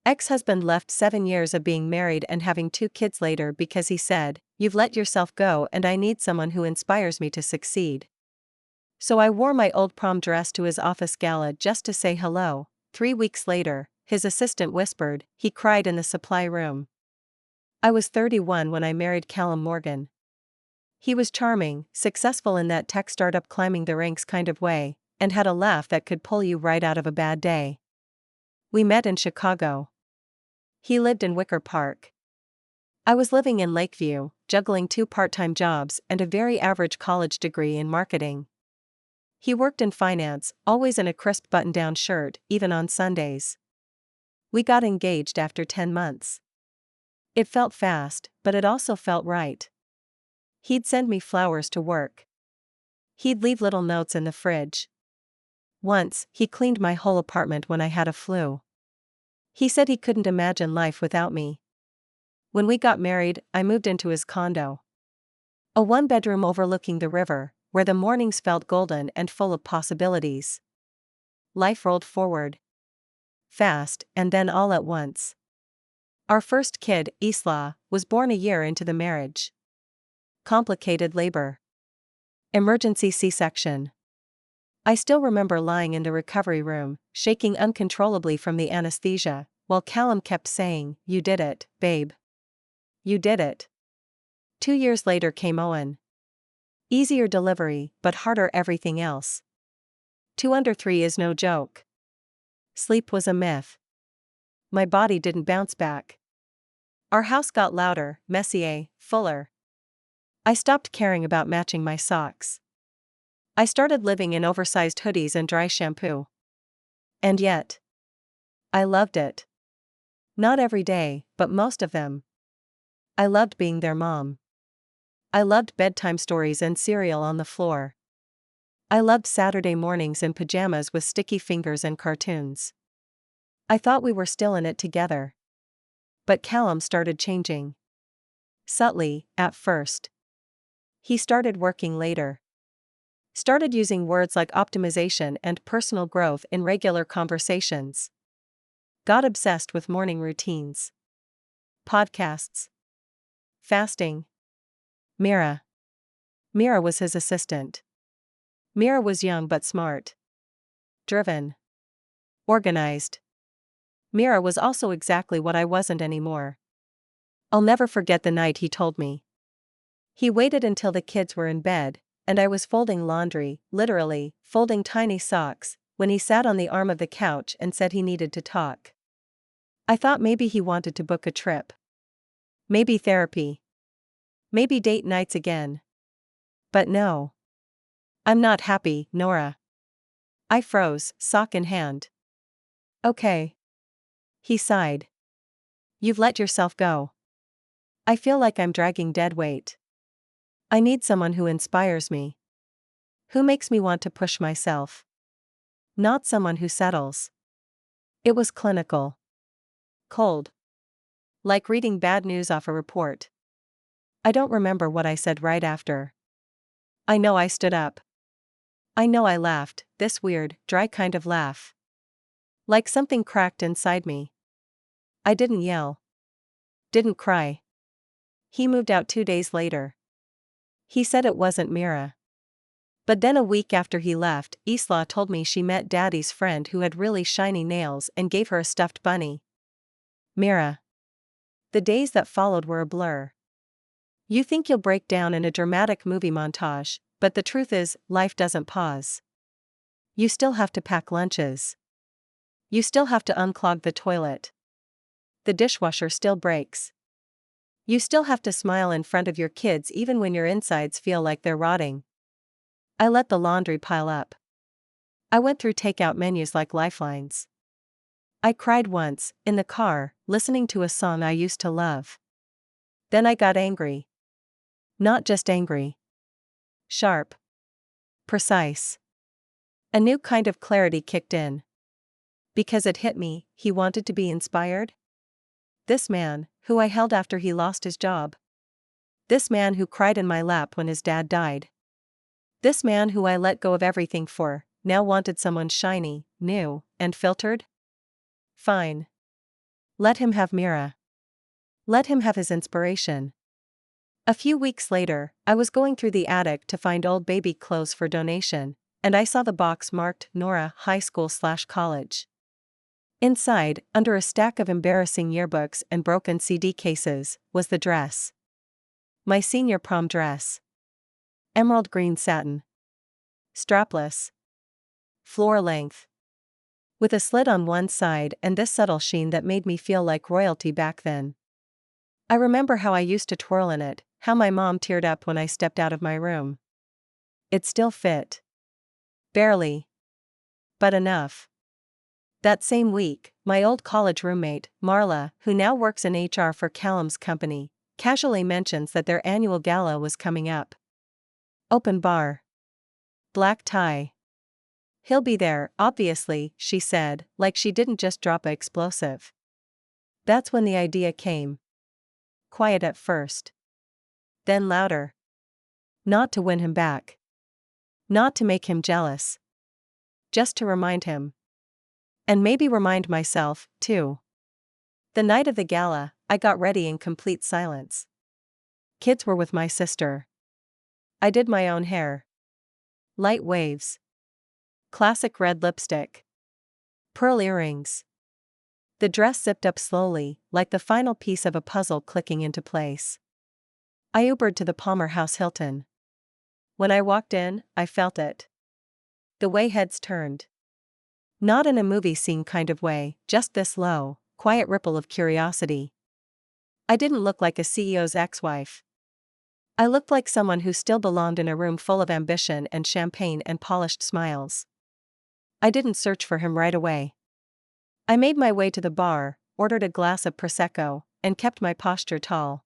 Ex-husband left 7 years of being married and having 2 kids later because he said, "You've let yourself go and I need someone who inspires me to succeed." So I wore my old prom dress to his office gala just to say hello. 3 weeks later, his assistant whispered, he cried in the supply room. I was 31 when I married Callum Morgan. He was charming, successful in that tech startup climbing the ranks kind of way, and had a laugh that could pull you right out of a bad day. We met in Chicago. He lived in Wicker Park. I was living in Lakeview, juggling 2 part-time jobs and a very average college degree in marketing. He worked in finance, always in a crisp button-down shirt, even on Sundays. We got engaged after 10 months. It felt fast, but it also felt right. He'd send me flowers to work. He'd leave little notes in the fridge. Once, he cleaned my whole apartment when I had a flu. He said he couldn't imagine life without me. When we got married, I moved into his condo. A 1-bedroom overlooking the river, where the mornings felt golden and full of possibilities. Life rolled forward. Fast, and then all at once. Our first kid, Isla, was born a year into the marriage. Complicated labor. Emergency C-section. I still remember lying in the recovery room, shaking uncontrollably from the anesthesia, while Callum kept saying, "You did it, babe. You did it." 2 years later came Owen. Easier delivery, but harder everything else. 2 under 3 is no joke. Sleep was a myth. My body didn't bounce back. Our house got louder, messier, fuller. I stopped caring about matching my socks. I started living in oversized hoodies and dry shampoo. And yet, I loved it. Not every day, but most of them. I loved being their mom. I loved bedtime stories and cereal on the floor. I loved Saturday mornings in pajamas with sticky fingers and cartoons. I thought we were still in it together. But Callum started changing. Subtly, at first. He started working later. Started using words like optimization and personal growth in regular conversations. Got obsessed with morning routines. Podcasts. Fasting. Mira. Mira was his assistant. Mira was young but smart. Driven. Organized. Mira was also exactly what I wasn't anymore. I'll never forget the night he told me. He waited until the kids were in bed, and I was folding laundry, literally, folding tiny socks, when he sat on the arm of the couch and said he needed to talk. I thought maybe he wanted to book a trip. Maybe therapy. Maybe date nights again. But no. "I'm not happy, Nora." I froze, sock in hand. "Okay." He sighed. "You've let yourself go. I feel like I'm dragging dead weight. I need someone who inspires me. Who makes me want to push myself. Not someone who settles." It was clinical. Cold. Like reading bad news off a report. I don't remember what I said right after. I know I stood up. I know I laughed, this weird, dry kind of laugh. Like something cracked inside me. I didn't yell. Didn't cry. He moved out 2 days later. He said it wasn't Mira. But then a week after he left, Isla told me she met Daddy's friend who had really shiny nails and gave her a stuffed bunny. Mira. The days that followed were a blur. You think you'll break down in a dramatic movie montage, but the truth is, life doesn't pause. You still have to pack lunches. You still have to unclog the toilet. The dishwasher still breaks. You still have to smile in front of your kids even when your insides feel like they're rotting. I let the laundry pile up. I went through takeout menus like lifelines. I cried once, in the car, listening to a song I used to love. Then I got angry. Not just angry. Sharp. Precise. A new kind of clarity kicked in. Because it hit me, he wanted to be inspired? This man, who I held after he lost his job. This man who cried in my lap when his dad died. This man who I let go of everything for, now wanted someone shiny, new, and filtered? Fine. Let him have Mira. Let him have his inspiration. A few weeks later, I was going through the attic to find old baby clothes for donation, and I saw the box marked Nora High School/College. Inside, under a stack of embarrassing yearbooks and broken CD cases, was the dress. My senior prom dress. Emerald green satin. Strapless. Floor length. With a slit on one side and this subtle sheen that made me feel like royalty back then. I remember how I used to twirl in it, how my mom teared up when I stepped out of my room. It still fit. Barely. But enough. That same week, my old college roommate, Marla, who now works in HR for Callum's company, casually mentions that their annual gala was coming up. Open bar. Black tie. He'll be there, obviously, she said, like she didn't just drop a explosive. That's when the idea came. Quiet at first. Then louder. Not to win him back. Not to make him jealous. Just to remind him. And maybe remind myself, too. The night of the gala, I got ready in complete silence. Kids were with my sister. I did my own hair. Light waves. Classic red lipstick. Pearl earrings. The dress zipped up slowly, like the final piece of a puzzle clicking into place. I Ubered to the Palmer House Hilton. When I walked in, I felt it. The way heads turned. Not in a movie scene kind of way, just this low, quiet ripple of curiosity. I didn't look like a CEO's ex-wife. I looked like someone who still belonged in a room full of ambition and champagne and polished smiles. I didn't search for him right away. I made my way to the bar, ordered a glass of Prosecco, and kept my posture tall.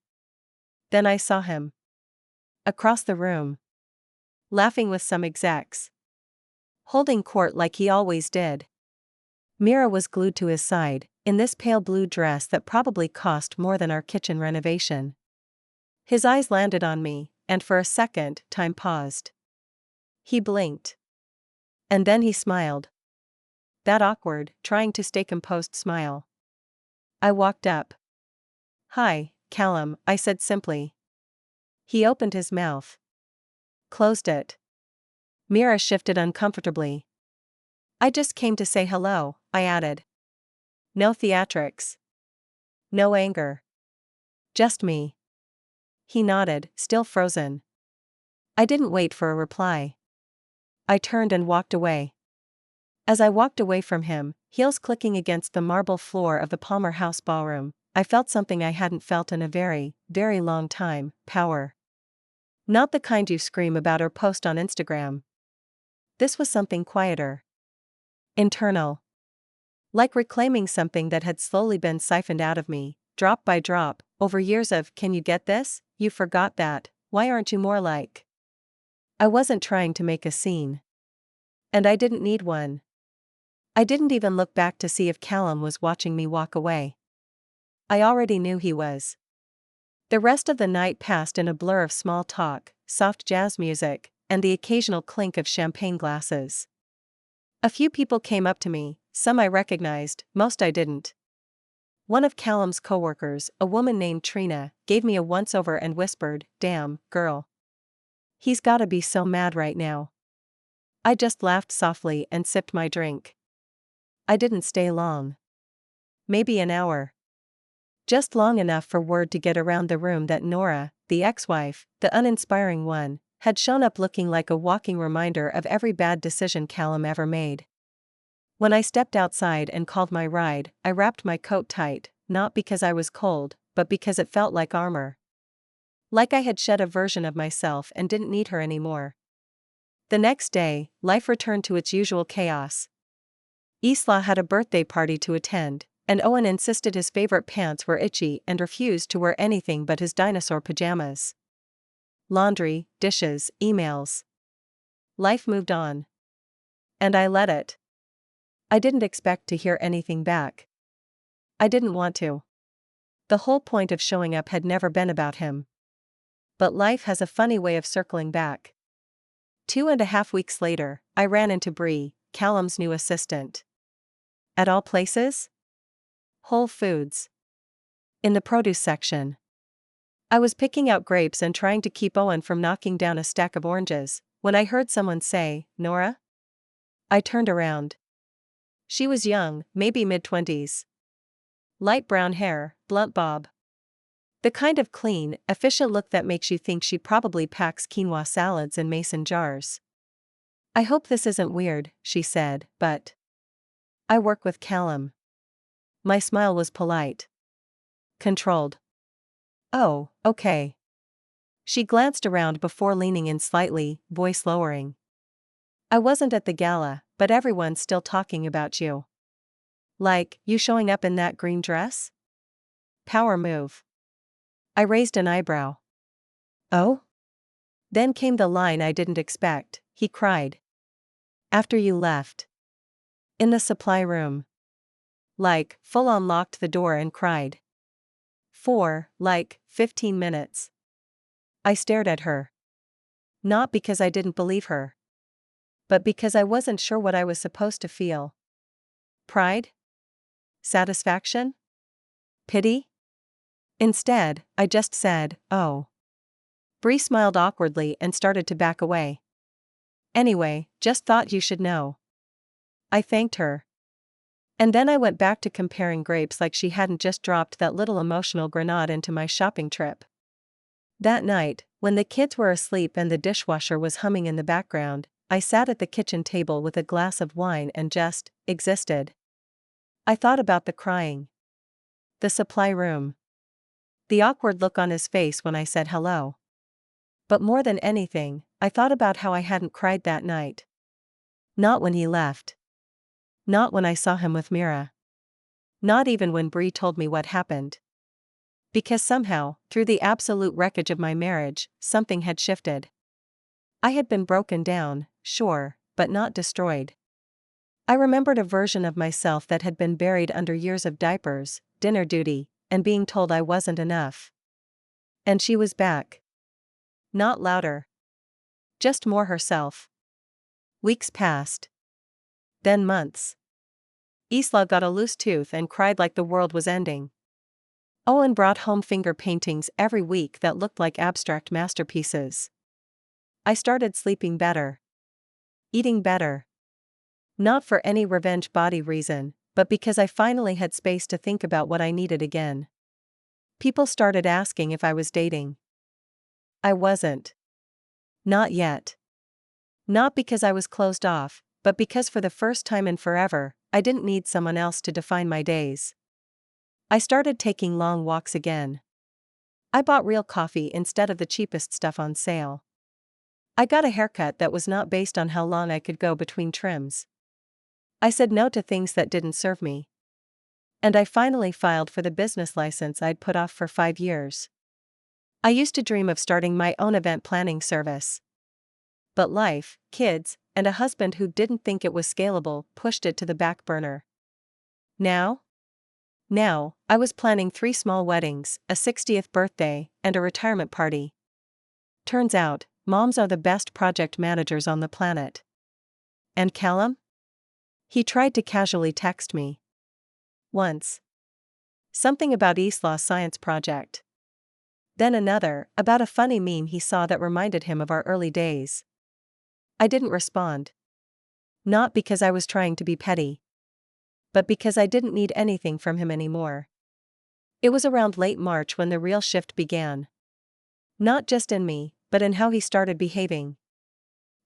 Then I saw him. Across the room. Laughing with some execs. Holding court like he always did. Mira was glued to his side, in this pale blue dress that probably cost more than our kitchen renovation. His eyes landed on me, and for a second, time paused. He blinked. And then he smiled. That awkward, trying to stay composed smile. I walked up. "Hi, Callum," I said simply. He opened his mouth. Closed it. Mira shifted uncomfortably. "I just came to say hello," I added. No theatrics. No anger. Just me. He nodded, still frozen. I didn't wait for a reply. I turned and walked away. As I walked away from him, heels clicking against the marble floor of the Palmer House ballroom, I felt something I hadn't felt in a very, very long time: power. Not the kind you scream about or post on Instagram. This was something quieter. Internal. Like reclaiming something that had slowly been siphoned out of me, drop by drop, over years of "can you get this? You forgot that, why aren't you more like?" I wasn't trying to make a scene. And I didn't need one. I didn't even look back to see if Callum was watching me walk away. I already knew he was. The rest of the night passed in a blur of small talk, soft jazz music, and the occasional clink of champagne glasses. A few people came up to me, some I recognized, most I didn't. One of Callum's coworkers, a woman named Trina, gave me a once-over and whispered, "Damn, girl. He's gotta be so mad right now." I just laughed softly and sipped my drink. I didn't stay long. Maybe an hour. Just long enough for word to get around the room that Nora, the ex-wife, the uninspiring one, had shown up looking like a walking reminder of every bad decision Callum ever made. When I stepped outside and called my ride, I wrapped my coat tight, not because I was cold, but because it felt like armor. Like I had shed a version of myself and didn't need her anymore. The next day, life returned to its usual chaos. Isla had a birthday party to attend, and Owen insisted his favorite pants were itchy and refused to wear anything but his dinosaur pajamas. Laundry, dishes, emails. Life moved on. And I let it. I didn't expect to hear anything back. I didn't want to. The whole point of showing up had never been about him. But life has a funny way of circling back. 2.5 weeks later, I ran into Bree, Callum's new assistant. At all places? Whole Foods. In the produce section. I was picking out grapes and trying to keep Owen from knocking down a stack of oranges, when I heard someone say, "Nora?" I turned around. She was young, maybe mid-20s. Light brown hair, blunt bob. The kind of clean, efficient look that makes you think she probably packs quinoa salads in mason jars. "I hope this isn't weird," she said, "but I work with Callum." My smile was polite. Controlled. "Oh, okay." She glanced around before leaning in slightly, voice lowering. "I wasn't at the gala, but everyone's still talking about you. Like, you showing up in that green dress? Power move." I raised an eyebrow. "Oh?" Then came the line I didn't expect, he cried. "After you left. In the supply room." Like, full-on locked the door and cried. For, 15 minutes. I stared at her. Not because I didn't believe her. But because I wasn't sure what I was supposed to feel. Pride? Satisfaction? Pity? Instead, I just said, "Oh." Bree smiled awkwardly and started to back away. "Anyway, just thought you should know." I thanked her. And then I went back to comparing grapes like she hadn't just dropped that little emotional grenade into my shopping trip. That night, when the kids were asleep and the dishwasher was humming in the background, I sat at the kitchen table with a glass of wine and just existed. I thought about the crying. The supply room. The awkward look on his face when I said hello. But more than anything, I thought about how I hadn't cried that night. Not when he left. Not when I saw him with Mira. Not even when Bree told me what happened. Because somehow, through the absolute wreckage of my marriage, something had shifted. I had been broken down, sure, but not destroyed. I remembered a version of myself that had been buried under years of diapers, dinner duty, and being told I wasn't enough. And she was back. Not louder. Just more herself. Weeks passed. Then months. Isla got a loose tooth and cried like the world was ending. Owen brought home finger paintings every week that looked like abstract masterpieces. I started sleeping better. Eating better. Not for any revenge body reason, but because I finally had space to think about what I needed again. People started asking if I was dating. I wasn't. Not yet. Not because I was closed off, but because for the first time in forever, I didn't need someone else to define my days. I started taking long walks again. I bought real coffee instead of the cheapest stuff on sale. I got a haircut that was not based on how long I could go between trims. I said no to things that didn't serve me. And I finally filed for the business license I'd put off for 5 years. I used to dream of starting my own event planning service. But life, kids, and a husband who didn't think it was scalable pushed it to the back burner. Now, I was planning 3 small weddings, a 60th birthday, and a retirement party. Turns out, moms are the best project managers on the planet. And Callum? He tried to casually text me. Once. Something about Isla's science project. Then another, about a funny meme he saw that reminded him of our early days. I didn't respond. Not because I was trying to be petty. But because I didn't need anything from him anymore. It was around late March when the real shift began. Not just in me, but in how he started behaving.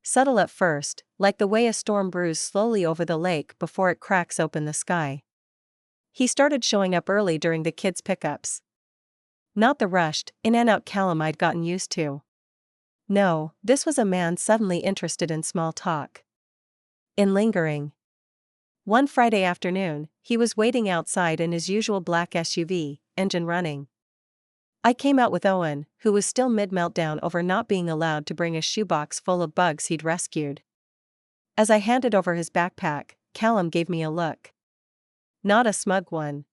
Subtle at first, like the way a storm brews slowly over the lake before it cracks open the sky. He started showing up early during the kids' pickups. Not the rushed, in-and-out Callum I'd gotten used to. No, this was a man suddenly interested in small talk. In lingering. One Friday afternoon, he was waiting outside in his usual black SUV, engine running. I came out with Owen, who was still mid-meltdown over not being allowed to bring a shoebox full of bugs he'd rescued. As I handed over his backpack, Callum gave me a look. Not a smug one.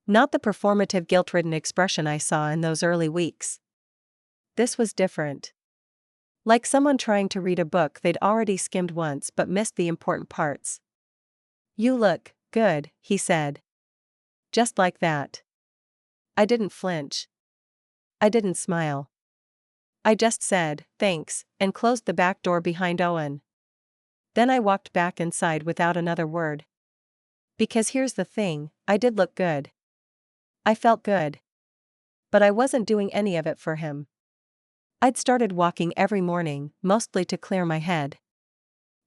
Not the performative guilt-ridden expression I saw in those early weeks. This was different. Like someone trying to read a book they'd already skimmed once but missed the important parts. "You look good," he said. Just like that. I didn't flinch. I didn't smile. I just said, thanks, and closed the back door behind Owen. Then I walked back inside without another word. Because here's the thing, I did look good. I felt good. But I wasn't doing any of it for him. I'd started walking every morning, mostly to clear my head.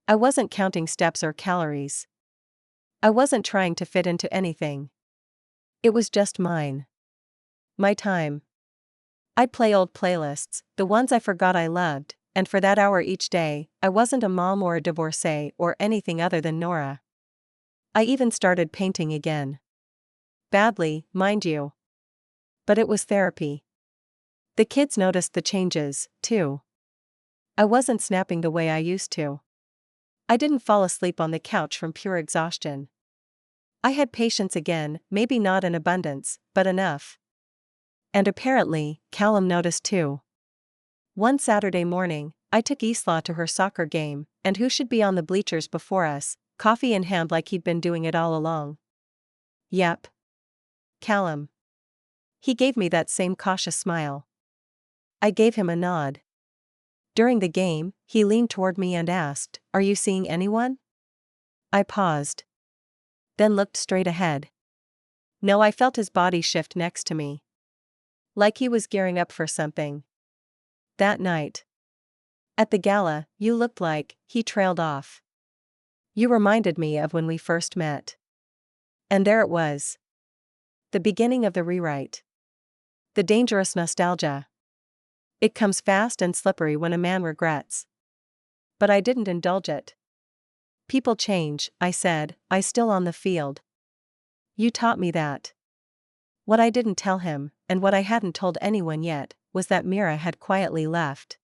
I wasn't counting steps or calories. I wasn't trying to fit into anything. It was just mine. My time. I'd play old playlists, the ones I forgot I loved, and for that hour each day, I wasn't a mom or a divorcee or anything other than Nora. I even started painting again. Badly, mind you. But it was therapy. The kids noticed the changes, too. I wasn't snapping the way I used to. I didn't fall asleep on the couch from pure exhaustion. I had patience again, maybe not in abundance, but enough. And apparently, Callum noticed too. One Saturday morning, I took Isla to her soccer game, and who should be on the bleachers before us, coffee in hand like he'd been doing it all along? Yep. Callum. He gave me that same cautious smile. I gave him a nod. During the game, he leaned toward me and asked, "Are you seeing anyone?" I paused. Then looked straight ahead. No, I felt his body shift next to me. Like he was gearing up for something. That night. At the gala, you looked like, he trailed off. You reminded me of when we first met. And there it was. The beginning of the rewrite. The dangerous nostalgia. It comes fast and slippery when a man regrets. But I didn't indulge it. People change, I said, I still on the field. You taught me that. What I didn't tell him, and what I hadn't told anyone yet, was that Mira had quietly left.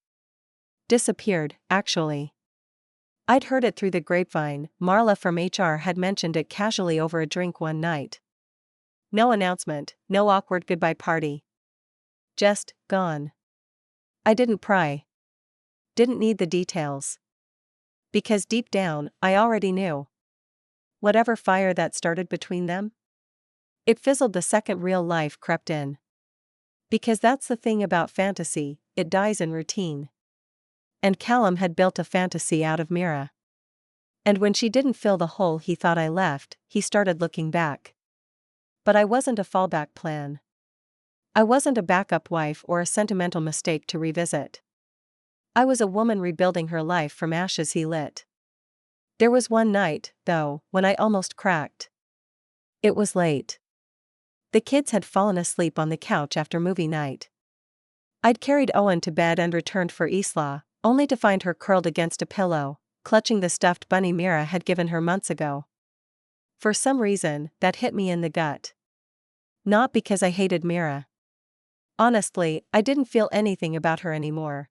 Disappeared, actually. I'd heard it through the grapevine. Marla from HR had mentioned it casually over a drink one night. No announcement, no awkward goodbye party. Just, gone. I didn't pry. Didn't need the details. Because deep down, I already knew. Whatever fire that started between them, it fizzled the second real life crept in. Because that's the thing about fantasy, it dies in routine. And Callum had built a fantasy out of Mira. And when she didn't fill the hole he thought I left, he started looking back. But I wasn't a fallback plan. I wasn't a backup wife or a sentimental mistake to revisit. I was a woman rebuilding her life from ashes he lit. There was one night, though, when I almost cracked. It was late. The kids had fallen asleep on the couch after movie night. I'd carried Owen to bed and returned for Isla, only to find her curled against a pillow, clutching the stuffed bunny Mira had given her months ago. For some reason, that hit me in the gut. Not because I hated Mira. Honestly, I didn't feel anything about her anymore.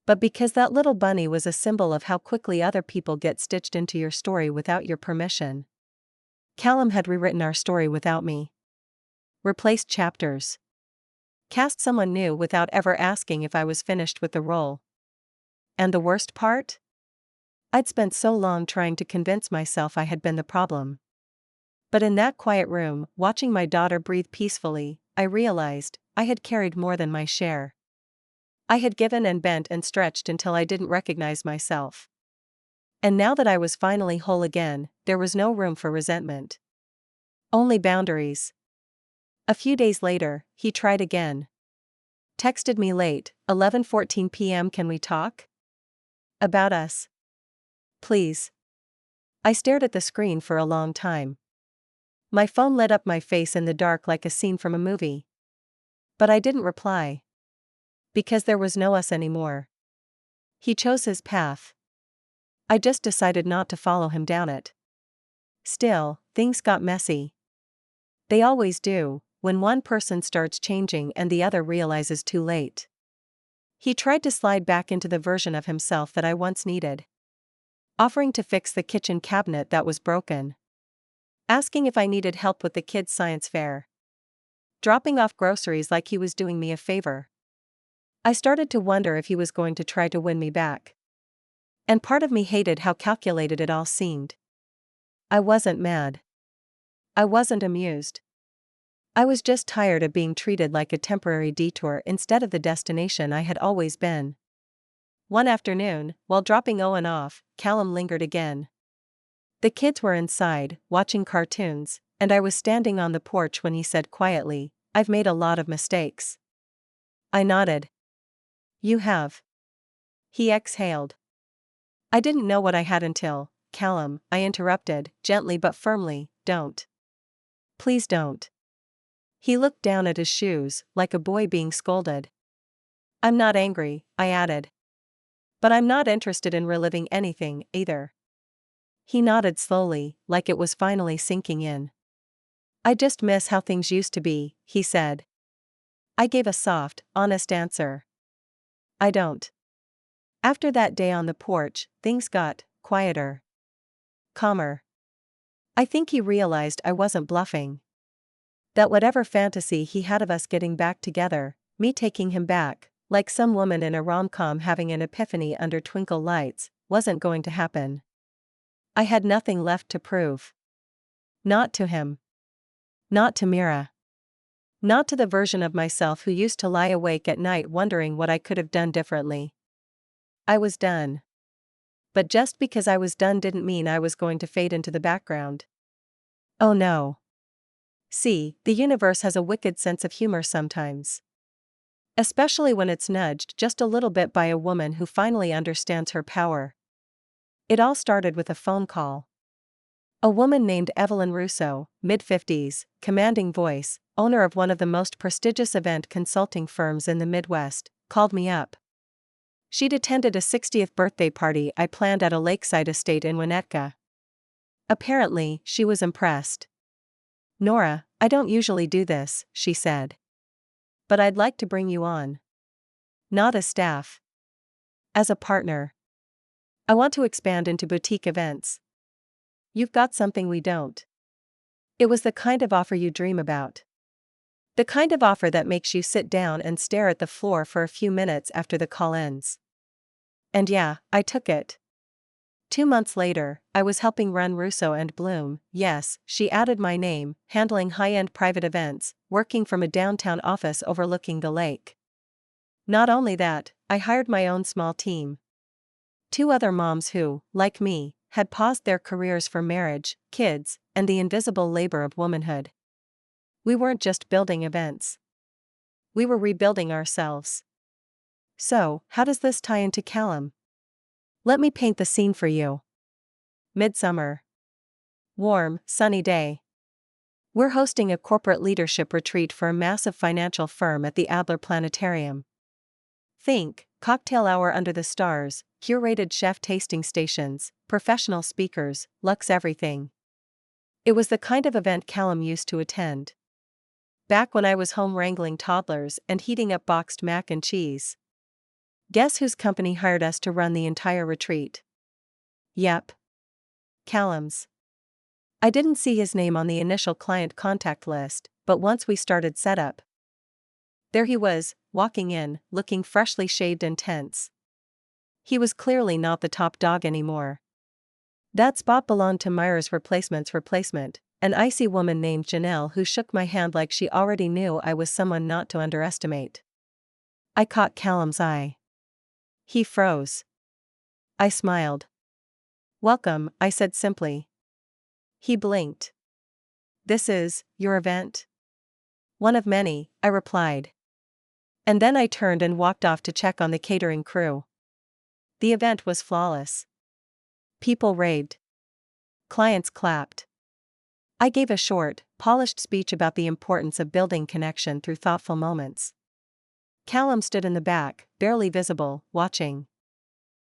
But because that little bunny was a symbol of how quickly other people get stitched into your story without your permission. Callum had rewritten our story without me. Replaced chapters. Cast someone new without ever asking if I was finished with the role. And the worst part? I'd spent so long trying to convince myself I had been the problem. But in that quiet room, watching my daughter breathe peacefully, I realized I had carried more than my share. I had given and bent and stretched until I didn't recognize myself. And now that I was finally whole again, there was no room for resentment. Only boundaries. A few days later, he tried again. Texted me late, 11:14 p.m. Can we talk? About us. Please. I stared at the screen for a long time. My phone lit up my face in the dark like a scene from a movie. But I didn't reply. Because there was no us anymore. He chose his path. I just decided not to follow him down it. Still, things got messy. They always do, when one person starts changing and the other realizes too late. He tried to slide back into the version of himself that I once needed. Offering to fix the kitchen cabinet that was broken. Asking if I needed help with the kids' science fair. Dropping off groceries like he was doing me a favor. I started to wonder if he was going to try to win me back. And part of me hated how calculated it all seemed. I wasn't mad. I wasn't amused. I was just tired of being treated like a temporary detour instead of the destination I had always been. One afternoon, while dropping Owen off, Callum lingered again. The kids were inside, watching cartoons, and I was standing on the porch when he said quietly, "I've made a lot of mistakes." I nodded. "You have?" He exhaled. "I didn't know what I had until, Callum," I interrupted, gently but firmly, "don't. Please don't." He looked down at his shoes, like a boy being scolded. "I'm not angry," I added. "But I'm not interested in reliving anything, either." He nodded slowly, like it was finally sinking in. "I just miss how things used to be," he said. I gave a soft, honest answer. "I don't." After that day on the porch, things got quieter. Calmer. I think he realized I wasn't bluffing. That whatever fantasy he had of us getting back together, me taking him back, like some woman in a rom-com having an epiphany under twinkle lights, wasn't going to happen. I had nothing left to prove. Not to him. Not to Mira. Not to the version of myself who used to lie awake at night wondering what I could have done differently. I was done. But just because I was done didn't mean I was going to fade into the background. Oh no. See, the universe has a wicked sense of humor sometimes. Especially when it's nudged just a little bit by a woman who finally understands her power. It all started with a phone call. A woman named Evelyn Russo, mid-50s, commanding voice, owner of one of the most prestigious event consulting firms in the Midwest, called me up. She'd attended a 60th birthday party I planned at a lakeside estate in Winnetka. Apparently, she was impressed. "Nora, I don't usually do this," she said. "But I'd like to bring you on. Not as staff. As a partner. I want to expand into boutique events. You've got something we don't." It was the kind of offer you dream about. The kind of offer that makes you sit down and stare at the floor for a few minutes after the call ends. And yeah, I took it. 2 months later, I was helping run Russo and Bloom. Yes, she added my name, handling high-end private events, working from a downtown office overlooking the lake. Not only that, I hired my own small team. 2 other moms who, like me, had paused their careers for marriage, kids, and the invisible labor of womanhood. We weren't just building events. We were rebuilding ourselves. So, how does this tie into Callum? Let me paint the scene for you. Midsummer. Warm, sunny day. We're hosting a corporate leadership retreat for a massive financial firm at the Adler Planetarium. Think, cocktail hour under the stars, curated chef tasting stations, professional speakers, luxe everything. It was the kind of event Callum used to attend. Back when I was home wrangling toddlers and heating up boxed mac and cheese. Guess whose company hired us to run the entire retreat? Yep. Callum's. I didn't see his name on the initial client contact list, but once we started setup, there he was, walking in, looking freshly shaved and tense. He was clearly not the top dog anymore. That spot belonged to Myra's replacement, an icy woman named Janelle who shook my hand like she already knew I was someone not to underestimate. I caught Callum's eye. He froze. I smiled. "Welcome," I said simply. He blinked. "This is your event?" "One of many," I replied. And then I turned and walked off to check on the catering crew. The event was flawless. People raved. Clients clapped. I gave a short, polished speech about the importance of building connection through thoughtful moments. Callum stood in the back, barely visible, watching.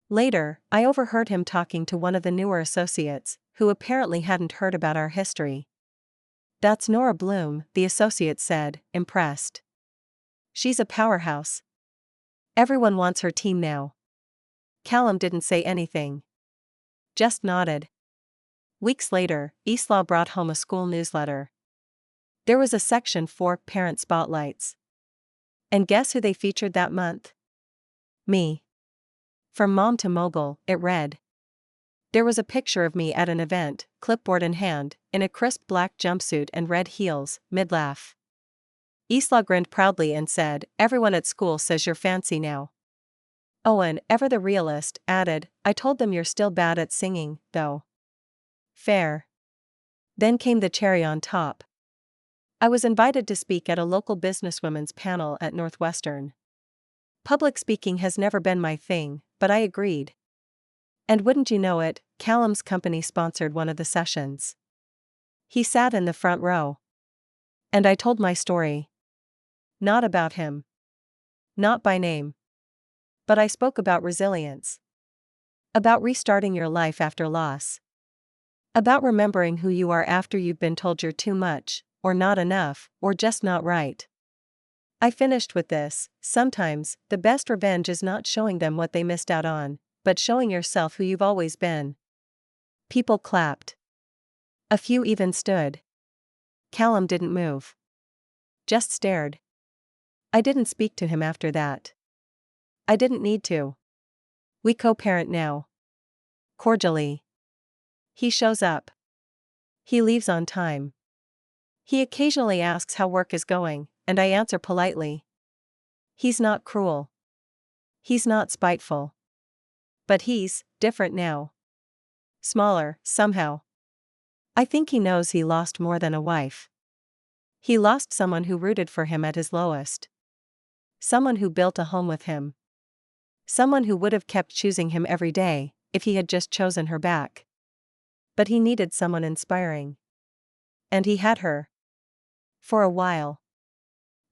Later, I overheard him talking to one of the newer associates, who apparently hadn't heard about our history. "That's Nora Bloom," the associate said, impressed. "She's a powerhouse. Everyone wants her team now." Callum didn't say anything. Just nodded. Weeks later, Eastlaw brought home a school newsletter. There was a section for parent spotlights. And guess who they featured that month? Me. From mom to mogul, it read. There was a picture of me at an event, clipboard in hand, in a crisp black jumpsuit and red heels, mid-laugh. Isla grinned proudly and said, "Everyone at school says you're fancy now." Owen, ever the realist, added, "I told them you're still bad at singing, though." Fair. Then came the cherry on top. I was invited to speak at a local businesswomen's panel at Northwestern. Public speaking has never been my thing, but I agreed. And wouldn't you know it, Callum's company sponsored one of the sessions. He sat in the front row. And I told my story. Not about him. Not by name. But I spoke about resilience. About restarting your life after loss. About remembering who you are after you've been told you're too much, or not enough, or just not right. I finished with this: sometimes, the best revenge is not showing them what they missed out on, but showing yourself who you've always been. People clapped. A few even stood. Callum didn't move. Just stared. I didn't speak to him after that. I didn't need to. We co-parent now. Cordially. He shows up. He leaves on time. He occasionally asks how work is going, and I answer politely. He's not cruel. He's not spiteful. But he's different now. Smaller, somehow. I think he knows he lost more than a wife. He lost someone who rooted for him at his lowest. Someone who built a home with him. Someone who would have kept choosing him every day, if he had just chosen her back. But he needed someone inspiring. And he had her. For a while.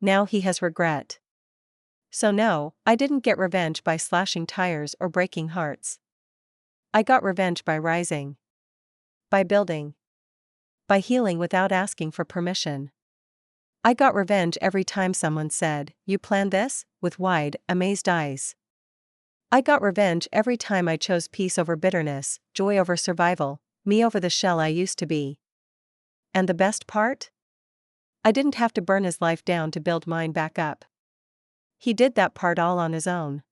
Now he has regret. So no, I didn't get revenge by slashing tires or breaking hearts. I got revenge by rising. By building. By healing without asking for permission. I got revenge every time someone said, "You planned this?" with wide, amazed eyes. I got revenge every time I chose peace over bitterness, joy over survival, me over the shell I used to be. And the best part? I didn't have to burn his life down to build mine back up. He did that part all on his own.